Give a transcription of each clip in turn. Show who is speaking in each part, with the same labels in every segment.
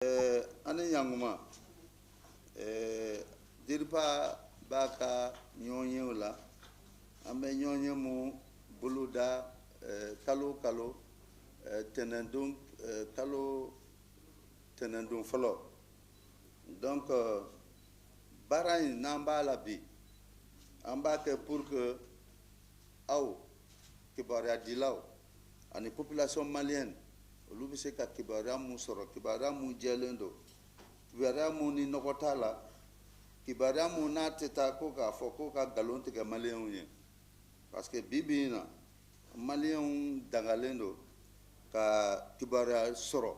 Speaker 1: Ani yanguma diripa baka nyonye la ambe nyonye mu buluda kalo tenendung kalo tenendung folo donc barain namba la bi amba ke pour que aw kibaria dilaw ani population malienne olu bɛ se ka kibaruya mun sɔrɔ kibaruya mun jɛlen don kibaruya mun ni nɔgɔ t'a la kibaruya mun n'a tɛ taa ko k'a fɔ ko ka nkalon tigɛ maliyɛnw ye parce que bi bi in na maliyɛnw dangalen don ka kibaruya sɔrɔ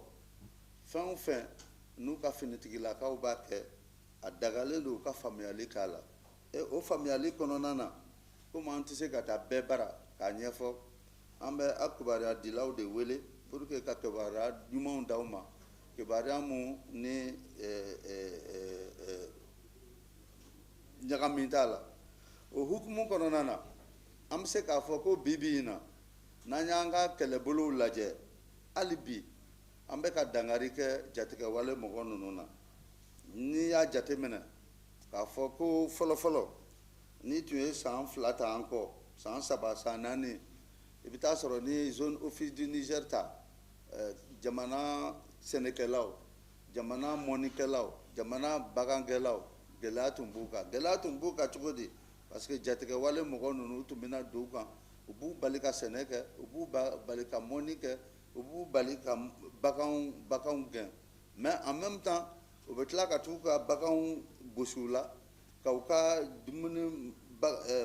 Speaker 1: fɛn o fɛn n'u ka finitigilakaw b'a kɛ a dagalen don u ka faamuyali k'a la o faamuyali kɔnɔna na komi an tɛ se ka taa bɛɛ bara k'a ɲɛfɔ an bɛ a kibaruya dilaw de wele pour que ka kibaruya ɲumanw d'aw ma kibaruya mun ni ɲagamin t'a la o hukumu kɔnɔna na an bɛ se k'a fɔ ko bi bi in na n'an y'an ka kɛlɛbolow lajɛ hali bi an bɛ ka dangari kɛ jatigɛwale mɔgɔ ninnu na n'i y'a jateminɛ k'a fɔ ko fɔlɔfɔlɔ n'i tun ye san 2 ta an kɔ san 3 san 4 i bɛ taa sɔrɔ ni zone office du Niger ta jamana sɛnɛkɛlaw jamana mɔnikɛlaw jamana bagangɛlaw gɛlɛya tun b'u kan gɛlɛya tun b'u kan cogo di parce que jatigɛwale mɔgɔ ninnu tun bɛna don u kan u b'u bali ka sɛnɛ kɛ u b'u bali ka mɔni kɛ u b'u bali ka baganw gɛn mais en même temps u bɛ tila ka t'u ka baganw gosi u la ka u ka dumuni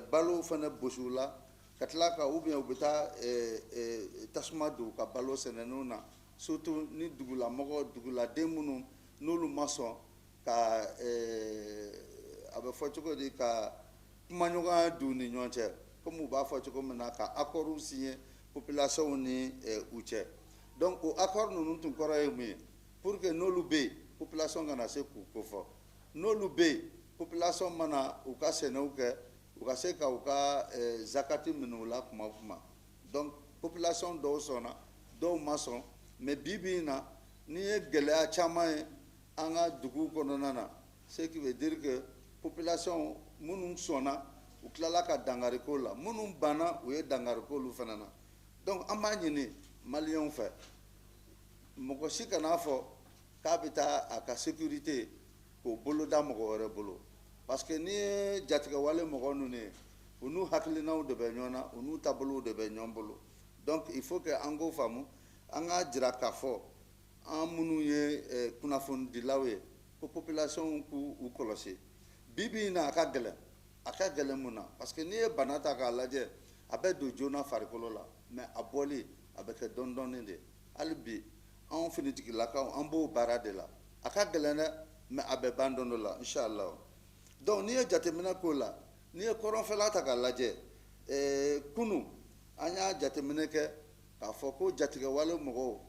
Speaker 1: balo fana gosi u la ka tila ka ou bien u bɛ taa tasuma don u ka balo sɛnɛninw na surtout ni duguladen minnu n'olu ma sɔn ka a bɛ fɔ cogo di ka kumaɲɔgɔnya d'u ni ɲɔgɔn cɛ comme u b'a fɔ cogo min na ka accord signé population ni u cɛ donc o accord ninnu tun kɔrɔ ye mun ye pour que n'olu bɛ yen population kana se k'u kofɔ n'olu bɛ yen population mana u ka sɛnɛw kɛ u ka se ka u ka zakati minɛ u la kuma o kuma donc population dɔw sɔnna dɔw ma sɔn mais bi bi in na n'i ye gɛlɛya caman ye an ka duguw kɔnɔna na ce qui veut dire que population minnu sɔnna u tilala ka dangari k'o la minnu banna u ye dangari k'olu fana na donc an b'a ɲini maliyɛnw fɛ mɔgɔ si kan'a fɔ k'a bɛ taa a ka sécurité k'o boloda mɔgɔ wɛrɛ bolo parce que n'i ye jatigɛwale mɔgɔ ninnu ye u n'u hakilinaw de bɛ ɲɔgɔn na u n'u taabolow de bɛ ɲɔgɔn bolo donc il faut que an k'o faamu an k'a jira k'a fɔ an minnu ye kunnafonidilaw ye ko population k'u kɔlɔsi bi bi in na a ka gɛlɛn mun na parce que n'i ye bana ta k'a lajɛ a bɛ don joona farikolo la mais a bɔli a bɛ kɛ dɔɔni dɔɔni de hali bi anw finitigilakaw an b'o baara de la a ka gɛlɛn dɛ mais a bɛ ban don dɔ la inshallah donc n'i ye jateminɛ k'o la n'i ye kɔrɔnfɛla ta k'a lajɛ kunu an y'a jateminɛ kɛ k'a fɔ ko jatigɛwale mɔgɔw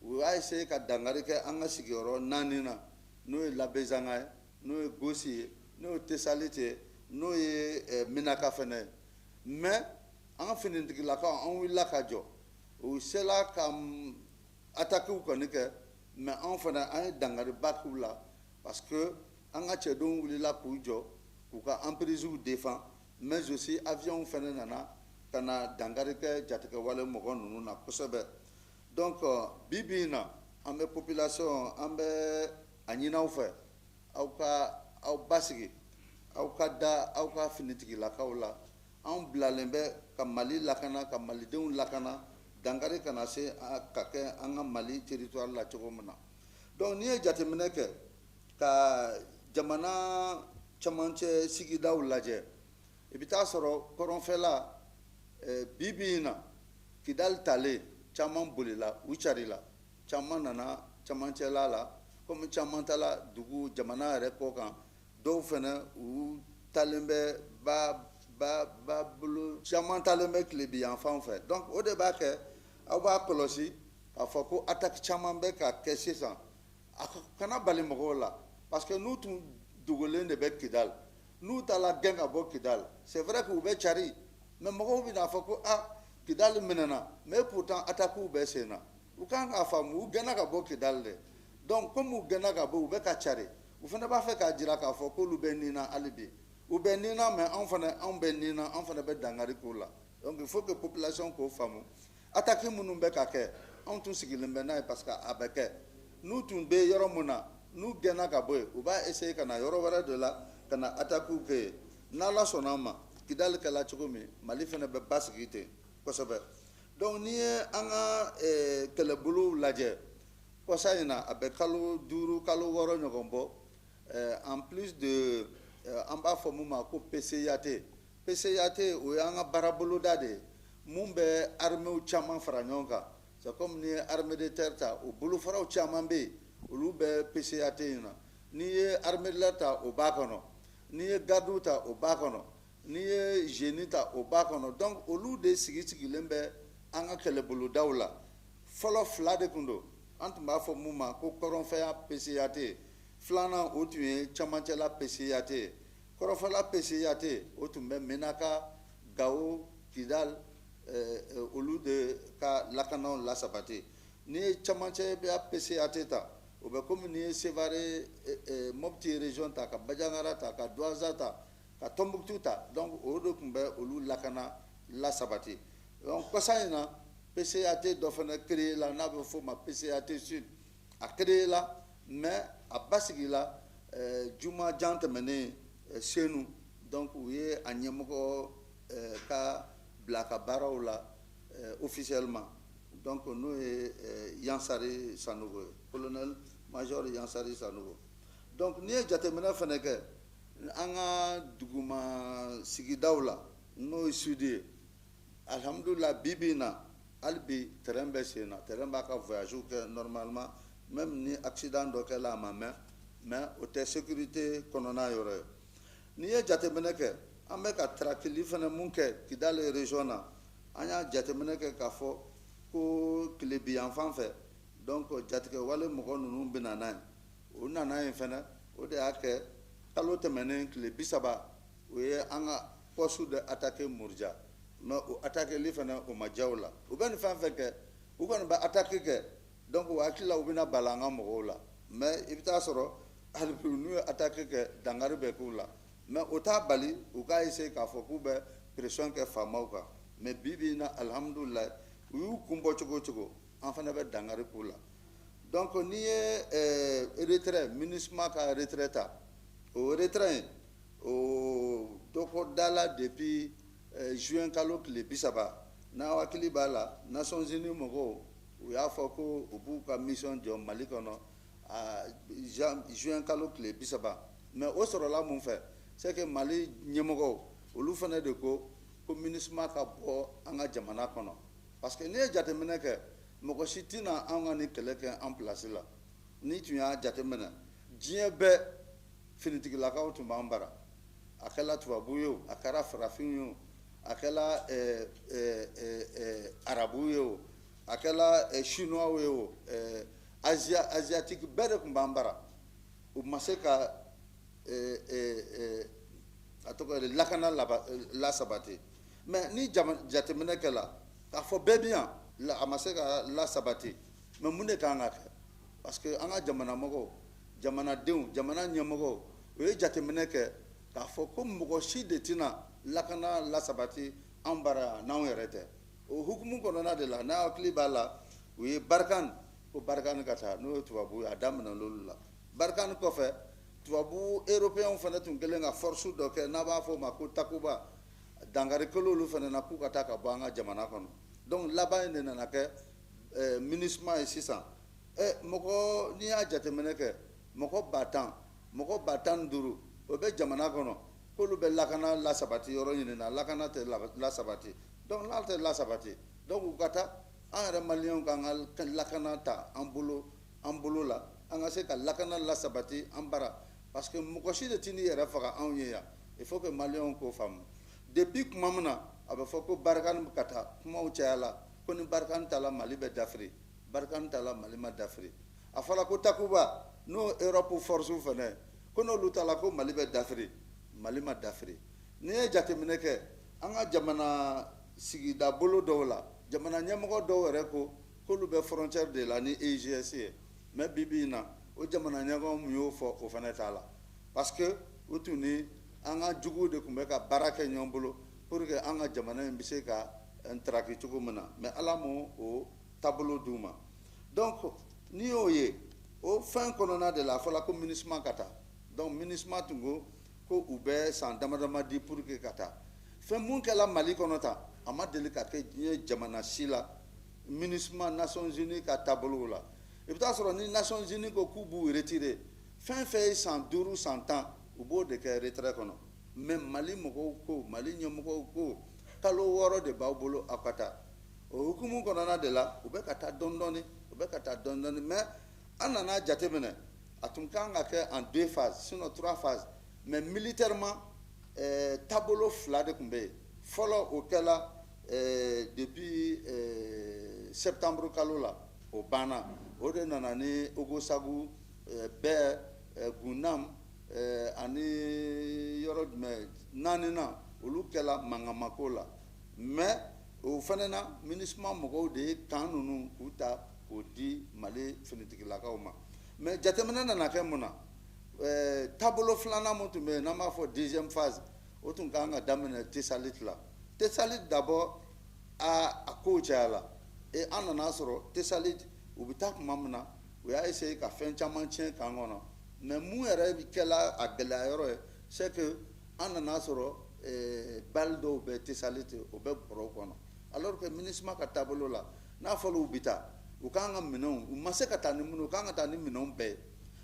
Speaker 1: u y'a essayer ka dangari kɛ an ka sigiyɔrɔ 4 na n'o ye Labezanga ye n'o ye Gosi ye n'o ye Tesalite ye n'o ye Minaka fana ye mais an ka finitigilakaw an wulila ka jɔ u sela ka attaquew kɔni kɛ mais anw fana an ye dangariba k'u la parce que an ka cɛdenw wulila k'u jɔ k'u ka emprises défend mais aussi avion fana nana ka na dangari kɛ jatigɛwale mɔgɔ ninnu na kosɛbɛ donc bi bi in na an bɛ population an bɛ a ɲini aw fɛ aw basigi aw ka da aw ka finitigilakaw la anw bilalen bɛ ka Mali lakana ka malidenw lakana dangari kana se ka kɛ an ka Mali territoire la cogo min na donc n'i ye jateminɛ kɛ ka jamana camancɛ sigidaw lajɛ i bɛ taa sɔrɔ kɔrɔnfɛla bi bi in na Kidali talen caman bolila u carila caman nana camancɛla la komi caman taala dugu jamana yɛrɛ kɔ kan dɔw fana u talen bɛ ba bolo caman talen bɛ tilebi yanfan fɛ donc o de b'a kɛ aw b'a kɔlɔsi k'a fɔ ko attaque caman bɛ ka kɛ sisan a kana bali mɔgɔw la parce que n'u tun dogolen de bɛ Kidali n'u taara gɛn ka bɔ Kidali c'est vrai que u bɛ cari mais mɔgɔw bɛna fɔ ko Kidali minɛna mais pourtant attaquew bɛ sen na u kan k'a faamu u gɛnna ka bɔ Kidali de donc comme u gɛnna ka bɔ u bɛ ka cari u fana b'a fɛ k'a jira k'a fɔ k'olu bɛ nin na hali bi u bɛ nin na mais anw bɛ nin na anw fana bɛ dankari k'o la donc il faut que population k'o faamu attaque minnu bɛ ka kɛ anw tun sigilen bɛ n'a ye parce que a bɛ kɛ n'u tun bɛ yɔrɔ min na n'u gɛnna ka bɔ yen u b'a essayer ka na yɔrɔ wɛrɛ de la ka na attaque kɛ yen n'Ala sɔnna ma Kidali kɛla cogo min Mali fana bɛ basigi ten kosɛbɛ donc n'i ye an ka kɛlɛbolow lajɛ kɔsa in na a bɛ kalo 5 kalo 6 ɲɔgɔn bɔ en plus de an b'a fɔ mun ma ko PCAT PCAT o y'an ka baaraboloda de ye mun bɛ armées caman fara ɲɔgɔn kan c'est comme ni ye armée de terre ta o bolofaraw caman bɛ yen olu bɛ PCAT in na n'i ye armée de l'air ta o b'a kɔnɔ n'i ye gardes ta o b'a kɔnɔ n'i ye génie ta o b'a kɔnɔ donc olu de sigilen bɛ an ka kɛlɛbolodaw la fɔlɔ 2 de tun don an tun b'a fɔ mun ma ko kɔrɔnfɛya PCAT filanan o tun ye camancɛla PCAT ye kɔrɔnfɛla PCAT o tun bɛ Menaka Gao Kidal olu de ka lakanaw lasabati n'i ye camancɛya PCAT ta o bɛ komi n'i ye Sevare Mopti région ta ka Bajangara ta ka Douaza ta ka Tombouctou ta donc o de tun bɛ olu lakana lasabati donc kɔsa in na PCAT dɔ fana créé la n'a bɛ f'o ma PCAT Sud a créé la mais a basigi la juma jan tɛmɛnen Senu donc u ye a ɲɛmɔgɔ ka bila ka baaraw la officiellement donc n'o ye Yansari Sanogo ye colonel major Yansari Sanogo donc n'i ye jateminɛ fana kɛ an ka duguma sigidaw la n'o ye Sud ye alhamdulillah bi in na hali bi terrain bɛ sen na terrain b'a ka voyage kɛ normalement même ni accident dɔ kɛla a ma mɛn mais o tɛ sécurité kɔnɔna yɔrɔ ye n'i ye jateminɛ kɛ an bɛ ka traqueli fana mun kɛ Kidali région na an y'a jateminɛ kɛ k'a fɔ ko Kilebi yan fan fɛ donc jatigɛwale mɔgɔ ninnu bɛ na n'a ye o nana yen fana o de y'a kɛ kalo tɛmɛnen tile 30 o ye an ka poste de attaquer Muruja mais o attaqueli fana o ma diya o la u bɛ nin fɛn fɛn kɛ u kɔni bɛ attaque kɛ donc o hakili la u bɛna bala an ka mɔgɔw la mais i bɛ taa sɔrɔ hali bi n'u ye attaque kɛ dankari bɛ k'u la mais o t'a bali u k'a essayer k'a fɔ k'u bɛ pression kɛ faamaw kan mais bi in na alhamdulillah u y'u kun bɔ cogo o cogo an fana bɛ dankari k'u la donc n'i ye retrait MINUSMA ka retrait ta o retrait o dɔ ko da la depuis juin kalo tile 30 n'aw hakili b'a la Nations Unies mɔgɔw u y'a fɔ ko u b'u ka mission jɔ Mali kɔnɔ juin kalo tile 30 mais o sɔrɔla mun fɛ c'est que Mali ɲɛmɔgɔw olu fana de ko MINUSMA ka bɔ an ka jamana kɔnɔ parce que n'i ye jateminɛ kɛ mɔgɔ si tɛna an ka nin kɛlɛ kɛ en place la n'i tun y'a jateminɛ diɲɛ bɛɛ finitigilakaw tun b'an bara a kɛla tubabu ye o a kɛra farafin ye o a kɛla arabu ye o a kɛla chinois ye o asiatique bɛɛ de tun b'an bara u ma se ka a tɔgɔ ye lakana lasabati mais ni jateminɛ kɛla k'a fɔ bɛɛ bɛ yan a ma se ka lasabati mais mun de kan ka kɛ parce que an ka jamana mɔgɔw jamanadenw jamana ɲɛmɔgɔw u ye jateminɛ kɛ k'a fɔ ko mɔgɔ si de tɛna lakana lasabati an bara n'anw yɛrɛ tɛ o hukumu kɔnɔna de la n'a hakili b'a la u ye Barkhane ko Barkhane ka taa n'o ye tubabu ye a daminɛ l'olu la Barkhane kɔfɛ tubabu européens fana tun kɛlen ka force dɔ kɛ n'a b'a fɔ o ma ko Takuba dankari kɛla olu fana na k'u ka taa ka bɔ an ka jamana kɔnɔ donc laban in de nana kɛ MINUSMA ye sisan mɔgɔ n'i y'a jateminɛ kɛ mɔgɔ 10,000 mɔgɔ 15,000 o bɛ jamana kɔnɔ k'olu bɛ lakana lasabati yɔrɔ ɲini na lakana tɛ lasabati donc n'a tɛ lasabati donc u ka taa an yɛrɛ maliyɛnw k'an ka lakana ta an bolo la an ka se ka lakana lasabati an bara parce que mɔgɔ si de tɛ n'i yɛrɛ faga anw ye yan il faut que maliyɛnw k'o faamu depuis tuma min na a bɛ fɔ ko Barkhane ka taa kumaw cayala ko ni Barkhane tala Mali bɛ dafiri Barkhane tala Mali ma dafiri a fɔra ko Takuba n'o Europe force fana ko n'olu tala ko Mali bɛ dafiri Mali ma dafiri n'i ye jateminɛ kɛ an ka jamana sigida bolo dɔw la jamana ɲɛmɔgɔ dɔw yɛrɛ ko k'olu bɛ frontière de la ni EGS ye mais bi in na o jamana ɲɛgɛnw mun y'o fɔ o fana t'a la parce que o tun ni an ka juguw de tun bɛ ka baara kɛ ɲɔgɔn bolo pour que an ka jamana in bɛ se ka ntaraki cogo min na mais ala m'o o taabolo d'u ma donc n'i y'o ye o fɛn kɔnɔna de la a fɔra ko MINUSMA ka taa donc MINUSMA tun ko u bɛ san dama dama di pour que ka taa fɛn mun kɛla Mali kɔnɔ tan a ma deli ka kɛ diɲɛ jamana si la MINUSMA Nations Unies ka taabolo la i bɛ taa sɔrɔ ni Nations Unies ko k'u b'u retirer fɛn fɛn ye san 5 san 10 u b'o de kɛ retrait kɔnɔ mais Mali mɔgɔw ko Mali ɲɛmɔgɔw ko kalo 6 de b'aw bolo aw ka taa o hukumu kɔnɔna de la u bɛ ka taa dɔɔni dɔɔni u bɛ ka taa dɔɔni dɔɔni mais an nana jateminɛ a tun kan ka kɛ en 2 phases sinon 3 phases mais militairement taabolo 2 de tun bɛ yen fɔlɔ o kɛla depuis septembre kalo la o banna o de nana ni Ogosagu bɛɛ Gunam ani yɔrɔ jumɛn naaninan olu kɛla mangamako la mais o fana na MINUSMA mɔgɔw de ye kan ninnu k'u ta k'o di Mali finitigilakaw ma mais jateminɛ nana kɛ mun na taabolo 2nan mun tun bɛ yen n'an b'a fɔ 2e phase o tun kan ka daminɛ Tesalit la Tesalit d'abord a kow cayala an nana sɔrɔ Tesalit u bɛ taa tuma min na u y'a essayer ka fɛn caman tiɲɛ kan kɔnɔ mais mun yɛrɛ kɛla a gɛlɛya yɔrɔ ye c'est que an nana sɔrɔ balle dɔw bɛ Tesalit o bɛ bɔrɔw kɔnɔ alors que MINUSMA ka taabolo la n'a fɔra u bɛ taa u kan ka minɛnw u ma se ka taa ni minnu u kan ka taa ni minɛnw bɛɛ ye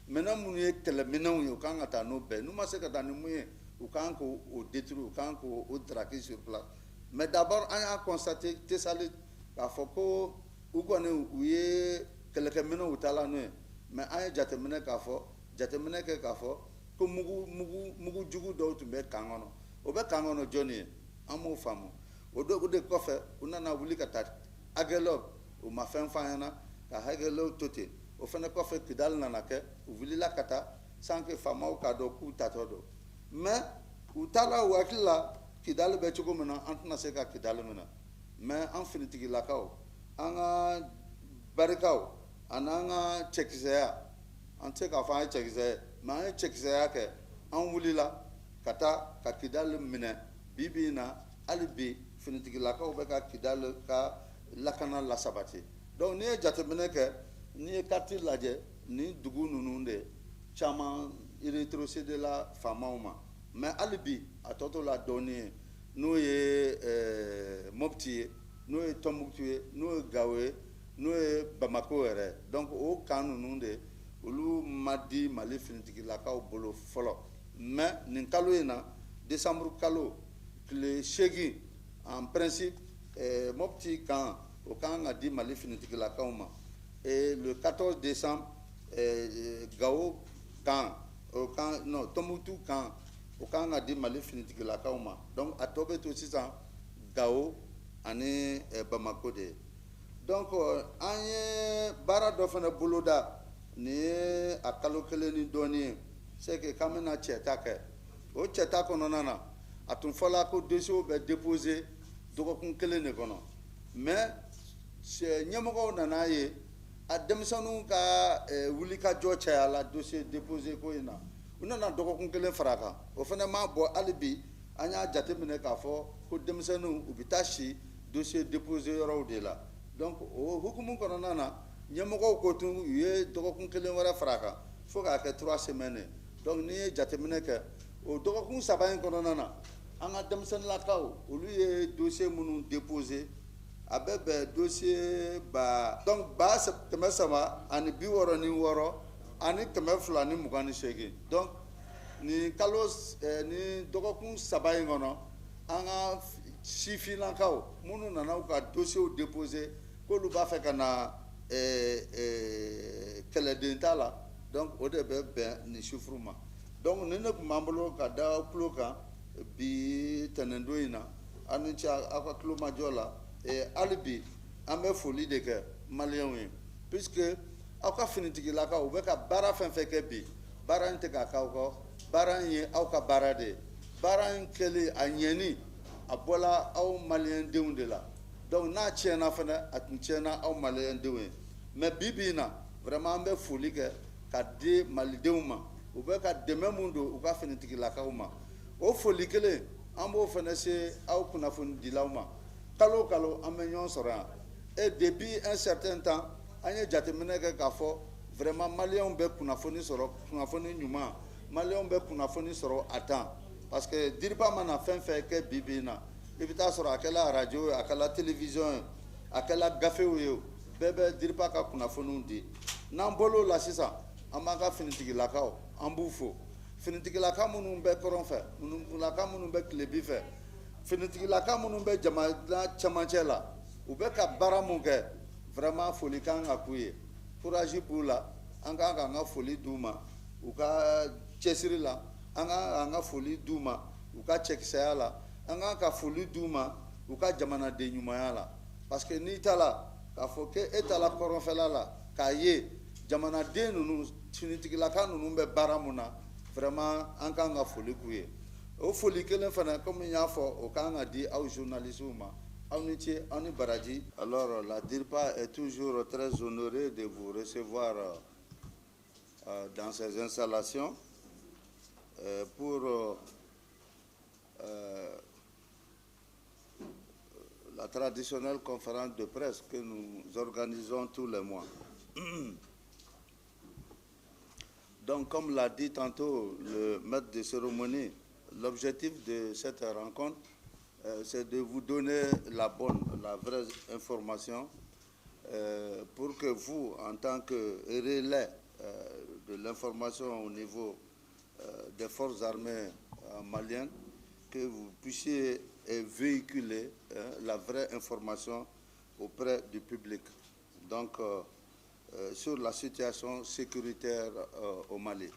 Speaker 1: minɛn minnu ye kɛlɛminɛnw ye u kan ka taa n'o bɛɛ ye n'u ma se ka taa ni mun ye u kan k'o détruire u kan k'o draquer sur place mais d'abord an y'a constater Tesalit k'a fɔ ko u kɔni u ye kɛlɛkɛminɛnw taala n'o ye mais an ye jateminɛ kɛ k'a fɔ ko mugu jugu dɔw tun bɛ kan kɔnɔ o bɛ kan kɔnɔ jɔnni ye an m'o faamu o de kɔfɛ u nana wuli ka taa Haguelop u ma fɛn f'an ɲɛna ka Haguelop to ten o fana kɔfɛ Kidali nana kɛ u wulila ka taa sans que faamaw k'a dɔn k'u tatɔ don mais u taara u hakili la Kidali bɛ cogo min na an tɛna se ka Kidali minɛ mais an finitigilakaw an ka barikaw ani an ka cɛkisɛya an tɛ se k'a fɔ an ye cɛkisɛ ye mais an ye cɛkisɛya kɛ an wulila ka taa ka Kidali minɛ bi bi in na hali bi finitigilakaw bɛ ka Kidali ka lakana lasabati donc n'i ye jateminɛ kɛ n'i ye carte lajɛ ni dugu ninnu de caman retrocédé la faamaw ma mais hali bi a tɔ to la dɔɔni ye n'o ye Mopti ye n'o ye Tɔnbukutu ye n'o ye Gawo ye n'o ye Bamako yɛrɛ donc o kan ninnu de olu ma di Mali finitigilakaw bolo fɔlɔ mais nin kalo in na décembre kalo tile 8 en principe Mopti kan o kan ka di Mali finitigilakaw ma et le 14 décembre Gawo kan o kan non Tɔnbukutu kan o kan ka di Mali finitigilakaw ma donc a tɔ bɛ to sisan Gawo ani Bamako de ye donc an ye baara dɔ fana boloda nin ye a kalo 1 ni dɔɔni ye c'est que k'an bɛna cɛta kɛ o cɛta kɔnɔna na a tun fɔla ko dossier bɛ déposer dɔgɔkun 1 de kɔnɔ mais ɲɛmɔgɔw nana ye a denmisɛnninw ka wulikajɔ cayala dossier déposé ko in na u nana dɔgɔkun 1 fara a kan o fana ma bɔ hali bi an y'a jateminɛ k'a fɔ ko denmisɛnninw u bɛ taa si dossier déposé yɔrɔw de la donc o hukumu kɔnɔna na ɲɛmɔgɔw ko tun u ye dɔgɔkun 1 wɛrɛ fara a kan fo k'a kɛ 3 semaines donc n'i ye jateminɛ kɛ o dɔgɔkun 3 in kɔnɔna na an ka denmisɛnninlakaw olu ye dossier minnu déposé a bɛ bɛn dossier donc 3,3 ani 66 ani 228 donc nin kalo ni dɔgɔkun 3 in kɔnɔ an ka sifinnakaw minnu nana u ka dossier déposé k'olu b'a fɛ ka na kɛlɛden t'a la donc o de bɛ bɛn nin chiffre ma donc nin de tun b'an bolo ka da aw tulo kan bi tɛnɛndon in na aw ni ce aw ka tulomajɔ la hali bi an bɛ foli de kɛ maliyɛnw ye puisque aw ka finitigilakaw u bɛ ka baara fɛn fɛn kɛ bi baara in tɛ ka k'aw kɔ baara in ye aw ka baara de ye baara in kɛlen a ɲɛni a bɔla aw maliyɛndenw de la donc n'a tiɲɛna fana a tun tiɲɛna aw maliyɛndenw ye mais bi bi in na vraiment an bɛ foli kɛ ka di malidenw ma u bɛ ka dɛmɛ mun don u ka finitigilakaw ma o foli kelen an b'o fana se aw kunnafonidilaw ma kalo o kalo an bɛ ɲɔgɔn sɔrɔ yan et depuis un certain temps an ye jateminɛ kɛ k'a fɔ vraiment maliyɛnw bɛ kunnafoni sɔrɔ kunnafoni ɲuman maliyɛnw bɛ kunnafoni sɔrɔ a temps parce que diriba mana fɛn fɛn kɛ bi bi in na i bɛ taa sɔrɔ a kɛla radio ye a kɛla télévision ye a kɛla gafew ye bɛɛ bɛ diriba ka kunnafoniw di n'an bɔr'o la sisan an b'an ka finitigilakaw an b'u fo finitigilaka minnu bɛ kɔrɔn fɛ finitigilaka minnu bɛ tilebin fɛ finitigilaka minnu bɛ jamana cɛmancɛ la u bɛ ka baara mun kɛ vraiment foli kan ka k'u ye courage b'u la an kan k'an ka foli d'u ma u ka cɛsiri la an kan k'an ka foli d'u ma u ka cɛkisɛya la an kan ka foli d'u ma u ka jamanaden ɲumanya la parce que n'i taara k'a fɔ k'e taara kɔrɔnfɛla la k'a ye jamanaden ninnu finitigilaka ninnu bɛ baara mun na vraiment an kan ka foli k'u ye o foli kelen fana comme n y'a fɔ o kan ka di aw journalistes ma aw ni ce aw ni baraji. Alors la DIRPA est toujours très honorée de vous recevoir dans ces installations pour la traditionnelle conférence de presse que nous organisons tous les mois. Donc, comme l'a dit tantôt le maître de cérémonie, l'objectif de cette rencontre, c'est de vous donner la vraie information pour que vous, en tant que relais de l'information au niveau des forces armées maliennes, que vous puissiez véhiculer la vraie information auprès du public. Donc, sur la situation sécuritaire au Mali.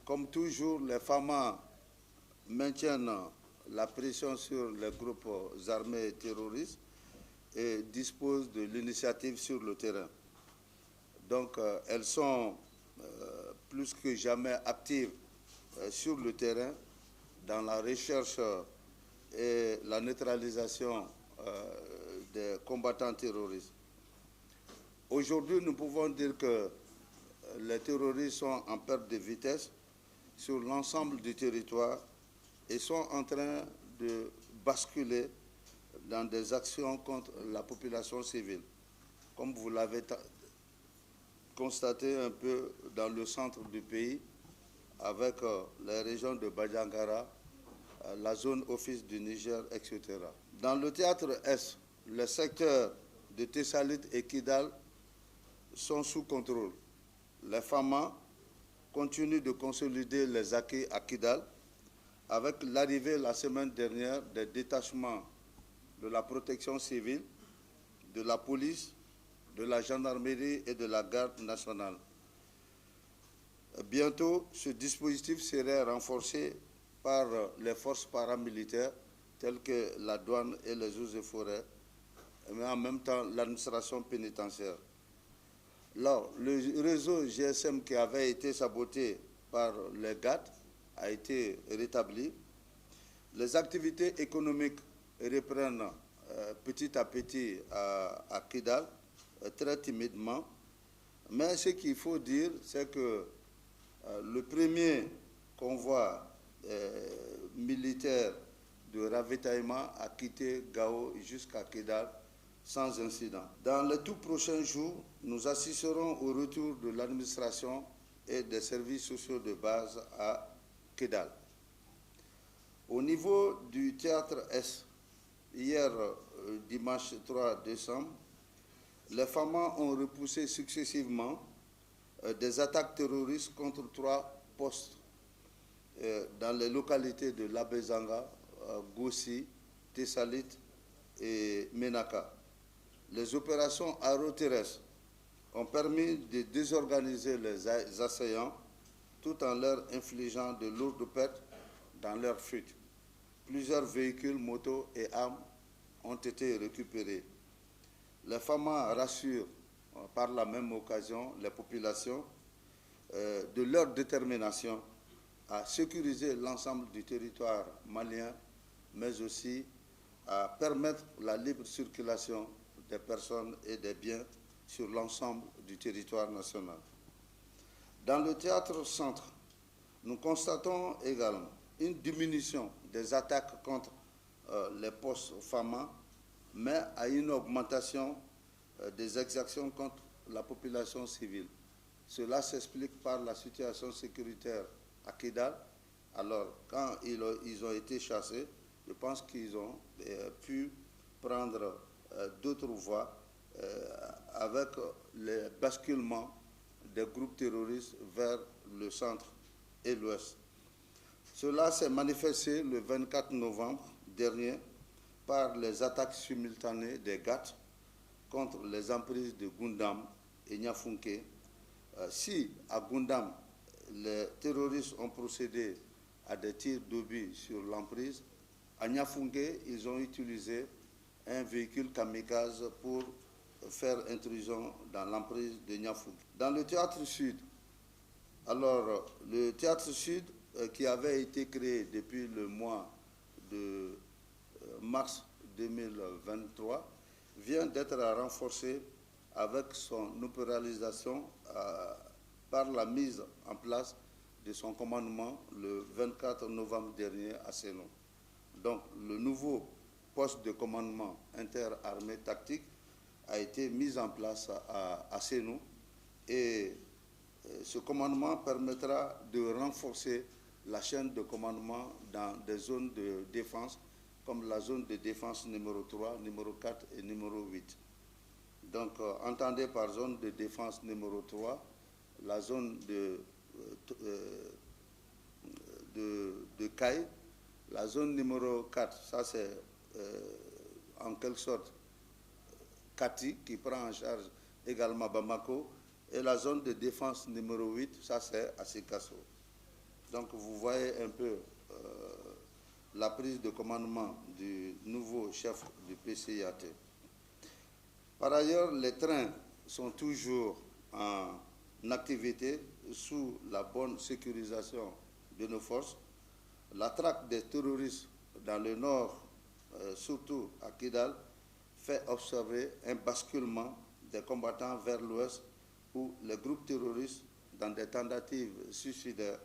Speaker 1: Comme toujours, les FAMA maintiennent la pression sur les groupes armés et terroristes et disposent de l'initiative sur le terrain. Donc, elles sont plus que jamais actives sur le terrain dans la recherche et la neutralisation des combattants terroristes. Aujourd'hui, nous pouvons dire que les terroristes sont en perte de vitesse sur l'ensemble du territoire et sont en train de basculer dans des actions contre la population civile. Comme vous l'avez constaté un peu dans le centre du pays, avec les régions de Badjangara, la zone office du Niger, etc. Dans le théâtre Est, les secteurs de Tessalit et Kidal sont sous contrôle. Les FAMA continuent de consolider les acquis à Kidal avec l'arrivée la semaine dernière des détachements de la protection civile, de la police, de la gendarmerie et de la garde nationale. Bientôt, ce dispositif serait renforcé par les forces paramilitaires telles que la douane et les eaux et forêts, mais en même temps l'administration pénitentiaire. Là, le réseau GSM qui avait été saboté par les GAT a été rétabli. Les activités économiques reprennent petit à petit à Kidal, très timidement. Mais ce qu'il faut dire, c'est que le premier convoi militaire de ravitaillement a quitté Gao jusqu'à Kidal sans incident. Dans les tout prochains jours, nous assisterons au retour de l'administration et des services sociaux de base à Kidal. Au niveau du théâtre S, hier, dimanche 3 décembre, les FAMA ont repoussé successivement des attaques terroristes contre 3 postes dans les localités de Labezanga, Gossi, Tessalit et Menaka. Les opérations aéroterrestres ont permis de désorganiser les assaillants tout en leur infligeant de lourdes pertes dans leur fuite. Plusieurs véhicules, motos et armes ont été récupérés. Les FAMA rassurent par la même occasion les populations de leur détermination à sécuriser l'ensemble du territoire malien, mais aussi à permettre la libre circulation des personnes et des biens sur l'ensemble du territoire national. Dans le théâtre centre, nous constatons également une diminution des attaques contre les postes FAMA, mais à une augmentation des exactions contre la population civile. Cela s'explique par la situation sécuritaire à Kidal. Alors, quand ils ont été chassés, je pense qu'ils ont pu prendre d'autres voies avec le basculement des groupes terroristes vers le centre et l'ouest. Cela s'est manifesté le 24 novembre dernier par les attaques simultanées des GAT contre les emprises de Gundam et Niafunke. Si à Gundam, les terroristes ont procédé à des tirs d'obus sur l'emprise, à Niafunke, ils ont utilisé un véhicule kamikaze pour faire intrusion dans l'emprise de Niafunke. Dans le théâtre sud, alors le théâtre sud qui avait été créé depuis le mois de mars 2023 vient d'être renforcé avec son opéralisation par la mise en place de son commandement le 24 novembre dernier à Sénon. Donc le nouveau poste de commandement interarmée tactique a été mis en place à Sénou et ce commandement permettra de renforcer la chaîne de commandement dans des zones de défense comme la zone de défense numéro 3, numéro 4 et numéro 8. Donc, entendez par zone de défense numéro 3, la zone de Caille, la zone numéro 4, ça c'est en quelque sorte Kati qui prend en charge également Bamako, et la zone de défense numéro 8, ça c'est Asikasso. Donc vous voyez un peu la prise de commandement du nouveau chef du PCIAT. Par ailleurs, les trains sont toujours en activité sous la bonne sécurisation de nos forces. La traque des terroristes dans le nord, surtout à Kidal, fait observer un basculement des combattants vers l'ouest où les groupes terroristes, dans des tentatives suicidaires,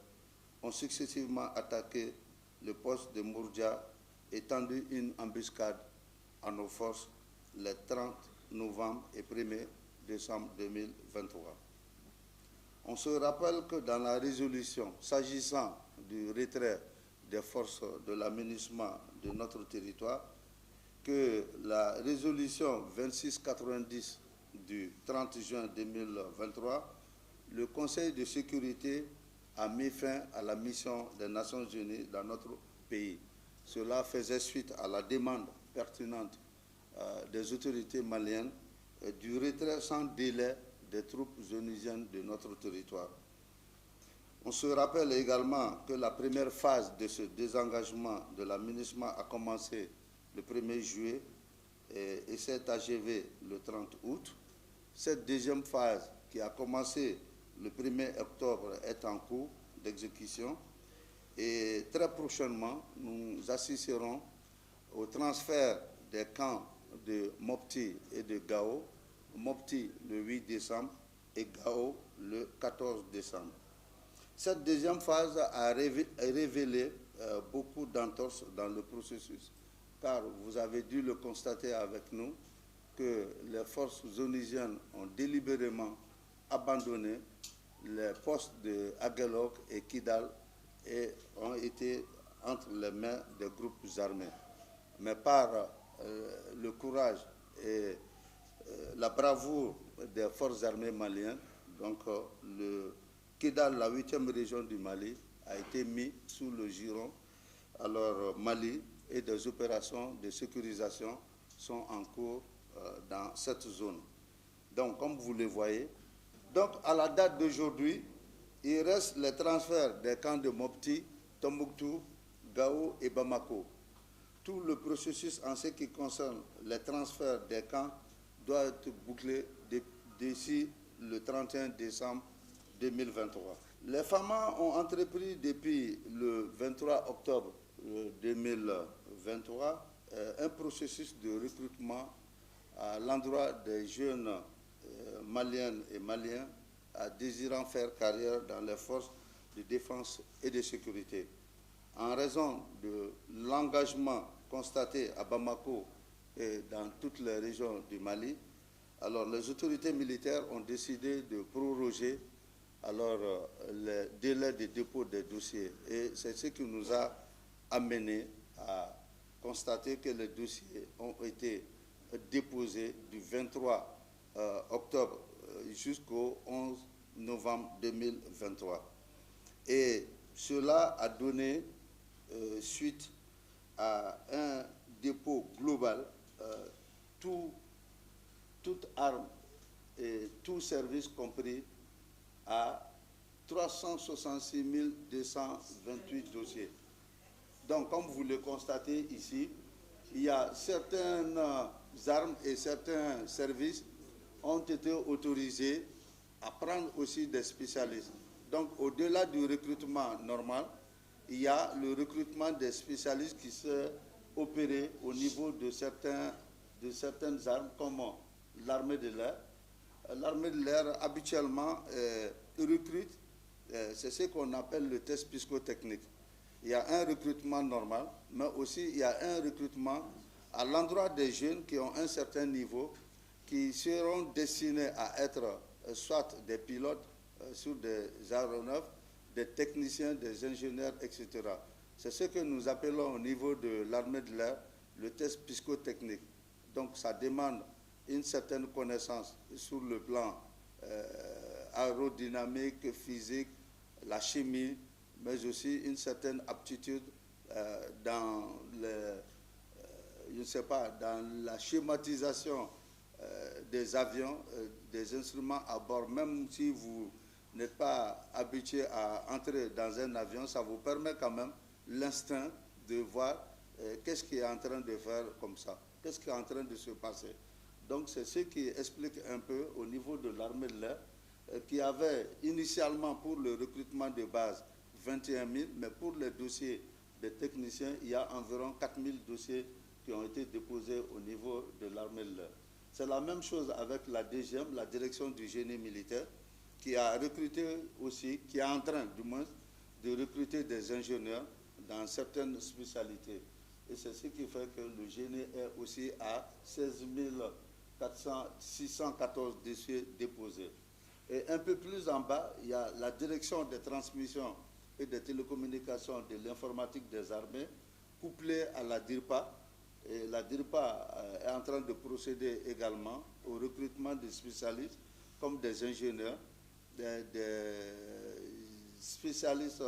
Speaker 1: ont successivement attaqué le poste de Mourdja et tendu une embuscade à nos forces les 30 novembre et 1er décembre 2023. On se rappelle que dans la résolution, s'agissant du retrait des forces de l'aménagement de notre territoire, que la résolution 2690 du 30 juin 2023, le Conseil de sécurité a mis fin à la mission des Nations Unies dans notre pays. Cela faisait suite à la demande pertinente des autorités maliennes du retrait sans délai des troupes onusiennes de notre territoire. On se rappelle également que la première phase de ce désengagement de l'aménagement a commencé le 1er juillet et s'est achevée le 30 août. Cette deuxième phase qui a commencé le 1er octobre est en cours d'exécution et très prochainement nous assisterons au transfert des camps de Mopti et de Gao, Mopti le 8 décembre et Gao le 14 décembre. Cette deuxième phase a révélé beaucoup d'entorses dans le processus, car vous avez dû le constater avec nous que les forces onusiennes ont délibérément abandonné les postes de Aguelok et Kidal et ont été entre les mains des groupes armés. Mais par le courage et la bravoure des forces armées maliennes, donc le Kidal, la 8e région du Mali, a été mis sous le giron. Alors Mali et des opérations de sécurisation sont en cours dans cette zone. Donc comme vous le voyez, donc à la date d'aujourd'hui, il reste les transferts des camps de Mopti, Tombouctou, Gao et Bamako. Tout le processus en ce qui concerne les transferts des camps doit être bouclé d'ici le 31 décembre 2023. Les FAMA ont entrepris depuis le 23 octobre 2023 un processus de recrutement à l'endroit des jeunes maliennes et maliens désirant faire carrière dans les forces de défense et de sécurité. En raison de l'engagement constaté à Bamako et dans toutes les régions du Mali, alors les autorités militaires ont décidé de proroger les délais de dépôt des dossiers. Et c'est ce qui nous a amené à constater que les dossiers ont été déposés du 23 octobre jusqu'au 11 novembre 2023. Et cela a donné suite à un dépôt global, toute arme et tout service compris, à 366 228 dossiers. Donc, comme vous le constatez ici, il y a certaines armes et certains services ont été autorisés à prendre aussi des spécialistes. Donc, au-delà du recrutement normal, il y a le recrutement des spécialistes qui s'est opéré au niveau de certaines armes, comme l'armée de l'air. L'armée de l'air, habituellement, recrute, c'est ce qu'on appelle le test psychotechnique. Il y a un recrutement normal, mais aussi il y a un recrutement à l'endroit des jeunes qui ont un certain niveau, qui seront destinés à être soit des pilotes sur des aéronefs, des techniciens, des ingénieurs, etc. C'est ce que nous appelons au niveau de l'armée de l'air le test psychotechnique. Donc ça demande une certaine connaissance sur le plan aérodynamique, physique, la chimie, mais aussi une certaine aptitude dans dans la schématisation des avions, des instruments à bord. Même si vous n'êtes pas habitué à entrer dans un avion, ça vous permet quand même l'instinct de voir qu'est-ce qui est en train de faire comme ça, qu'est-ce qui est en train de se passer. Donc c'est ce qui explique un peu au niveau de l'armée de l'air, qui avait initialement pour le recrutement de base 21 000, mais pour les dossiers des techniciens, il y a environ 4 000 dossiers qui ont été déposés au niveau de l'armée de l'air. C'est la même chose avec la DGM, la direction du génie militaire, qui a recruté aussi, qui est en train du moins de recruter des ingénieurs dans certaines spécialités. Et c'est ce qui fait que le génie est aussi à 16 614 dossiers déposés. Et un peu plus en bas, il y a la direction des transmissions et des télécommunications de l'informatique des armées, couplée à la DIRPA. Et la DIRPA est en train de procéder également au recrutement des spécialistes comme des ingénieurs, des spécialistes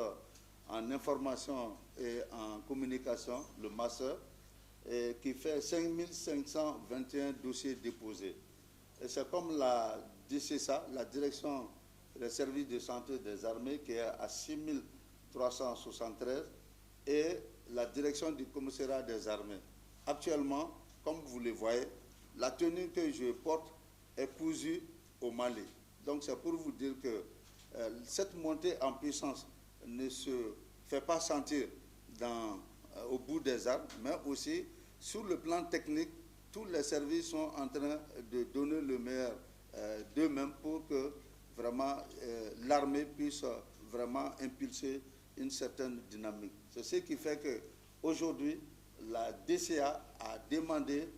Speaker 1: en information et en communication, le master, qui fait 5 521 dossiers déposés. Et c'est comme la DCSA, la direction des services de santé des armées, qui est à 6 373, et la direction du commissariat des armées. Actuellement, comme vous le voyez, la tenue que je porte est cousue au Mali. Donc c'est pour vous dire que cette montée en puissance ne se fait pas sentir au bout des arbres, mais aussi sur le plan technique, tous les services sont en train de donner le meilleur d'eux-mêmes pour que vraiment l'armée puisse vraiment impulser une certaine dynamique. C'est ce qui fait qu'aujourd'hui, la DCA a demandé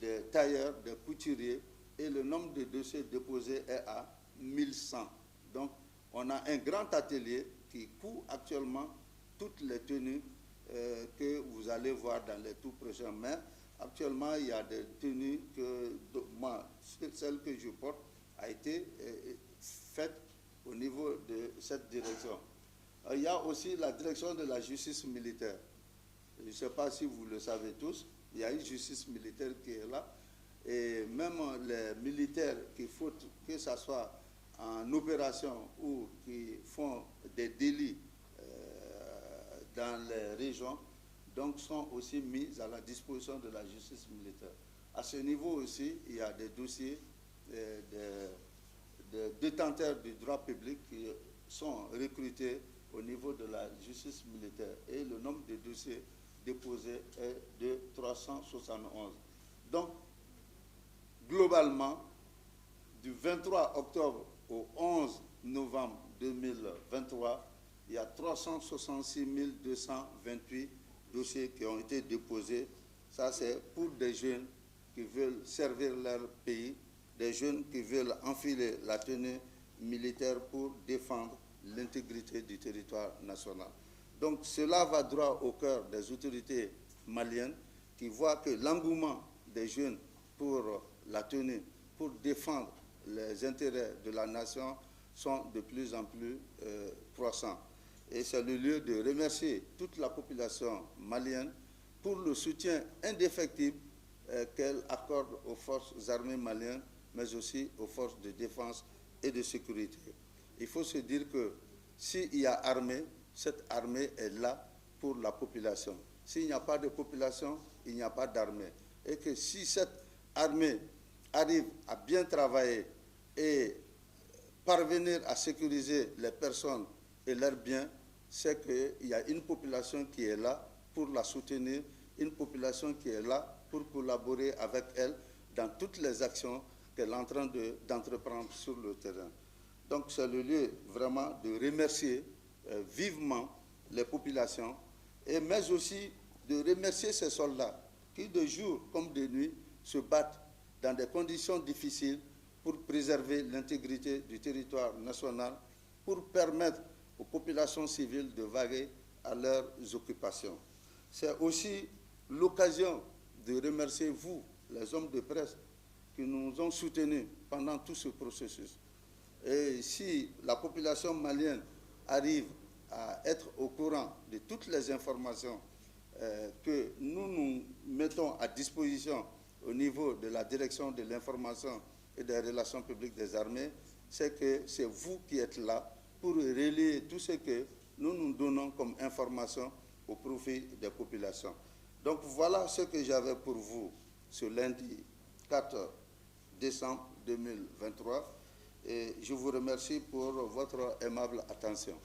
Speaker 1: des tailleurs, des couturiers, et le nombre de dossiers déposés est à 1100. Donc, on a un grand atelier qui coud actuellement toutes les tenues que vous allez voir dans les tout prochains. Mais actuellement, il y a des tenues que moi, celle que je porte, a été faite au niveau de cette direction. Il y a aussi la direction de la justice militaire. Je ne sais pas si vous le savez tous, il y a une justice militaire qui est là. Et même les militaires qui foutent, que ce soit en opération ou qui font des délits dans les régions, donc sont aussi mis à la disposition de la justice militaire. À ce niveau aussi, il y a des dossiers des détenteurs du droit public qui sont recrutés au niveau de la justice militaire. Et le nombre de dossiers déposés est de 371. Donc, globalement, du 23 octobre au 11 novembre 2023, il y a 366 228 dossiers qui ont été déposés. Ça, c'est pour des jeunes qui veulent servir leur pays, des jeunes qui veulent enfiler la tenue militaire pour défendre l'intégrité du territoire national. Donc cela va droit au cœur des autorités maliennes qui voient que l'engouement des jeunes pour la tenue, pour défendre les intérêts de la nation sont de plus en plus croissants. Et c'est le lieu de remercier toute la population malienne pour le soutien indéfectible qu'elle accorde aux forces armées maliennes, mais aussi aux forces de défense et de sécurité. Il faut se dire que s'il y a armée, cette armée est là pour la population. S'il n'y a pas de population, il n'y a pas d'armée. Et que si cette armée arrive à bien travailler et parvenir à sécuriser les personnes et leurs biens, c'est qu'il y a une population qui est là pour la soutenir, une population qui est là pour collaborer avec elle dans toutes les actions qu'elle est en train d'entreprendre sur le terrain. Donc c'est le lieu vraiment de remercier vivement les populations, mais aussi de remercier ces soldats qui de jour comme de nuit se battent dans des conditions difficiles pour préserver l'intégrité du territoire national, pour permettre aux populations civiles de vaguer à leurs occupations. C'est aussi l'occasion de remercier vous, les hommes de presse, qui nous ont soutenus pendant tout ce processus. Et si la population malienne arrive à être au courant de toutes les informations que nous mettons à disposition au niveau de la direction de l'information et des relations publiques des armées, c'est que c'est vous qui êtes là pour relayer tout ce que nous donnons comme information au profit des populations. Donc voilà ce que j'avais pour vous ce lundi 4 décembre 2023 et je vous remercie pour votre aimable attention.